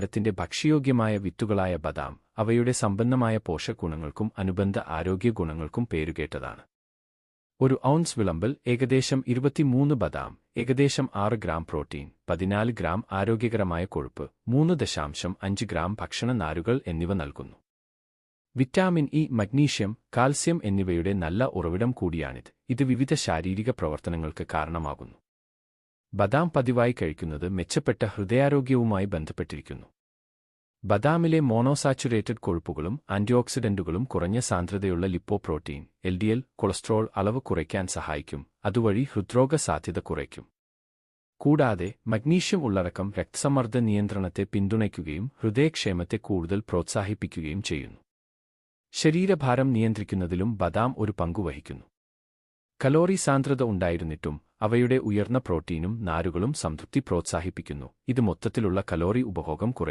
വിഭാഗത്തിന്റെ ഭക്ഷ്യയോഗ്യമായ വിത്തുകളായ ബദാം അവയുടെ സമ്പന്നമായ പോഷകഗുണങ്ങൾക്കും അനുബന്ധ ആരോഗ്യ ഗുണങ്ങൾക്കും പേരുകേട്ടതാണ്. ഒരു ഔൺസ് വിളമ്പിൽ ഏകദേശം 23 ബദാം, ഏകദേശം 6 ഗ്രാം പ്രോട്ടീൻ, 14 ഗ്രാം ആരോഗ്യകരമായ കൊഴുപ്പ്, 3.5 ഗ്രാം ഭക്ഷണ നാരുകൾ എന്നിവ നൽകുന്നു. വിറ്റാമിൻ ഇ, മഗ്നീഷ്യം, കാൽസ്യം എന്നിവയുടെ നല്ല ഉറവിടം കൂടിയാണിത്. ഇത് വിവിധ ശാരീരിക പ്രവർത്തനങ്ങൾക്ക് കാരണമാകുന്നു. ബദാം പതിവായി കഴിക്കുന്നത് മെച്ചപ്പെട്ട ഹൃദയാരോഗ്യവുമായി ബന്ധപ്പെട്ടിരിക്കുന്നു. ബദാമിലെ മോണോസാച്ചുറേറ്റഡ് കൊഴുപ്പുകളും ആന്റിഓക്സിഡന്റുകളും കുറഞ്ഞ സാന്ദ്രതയുള്ള ലിപ്പോപ്രോട്ടീൻ (LDL) കൊളസ്ട്രോൾ അളവ് കുറയ്ക്കാൻ സഹായിക്കും, അതുവഴി ഹൃദ്രോഗ സാധ്യത കുറയ്ക്കും. കൂടാതെ മഗ്നീഷ്യം ഉള്ളടക്കം രക്തസമ്മർദ്ദ നിയന്ത്രണത്തെ പിന്തുണയ്ക്കുകയും ഹൃദയക്ഷേമത്തെ കൂടുതൽ പ്രോത്സാഹിപ്പിക്കുകയും ചെയ്യുന്നു. ശരീരഭാരം നിയന്ത്രിക്കുന്നതിലും ബദാം ഒരു പങ്കുവഹിക്കുന്നു. കലോറി സാന്ദ്രത ഉണ്ടായിരുന്നിട്ടും അവയുടെ ഉയർന്ന പ്രോട്ടീനും നാരുകളും സംതൃപ്തി പ്രോത്സാഹിപ്പിക്കുന്നു. ഇത് മൊത്തത്തിലുള്ള കലോറി ഉപഭോഗം കുറയ്ക്കും.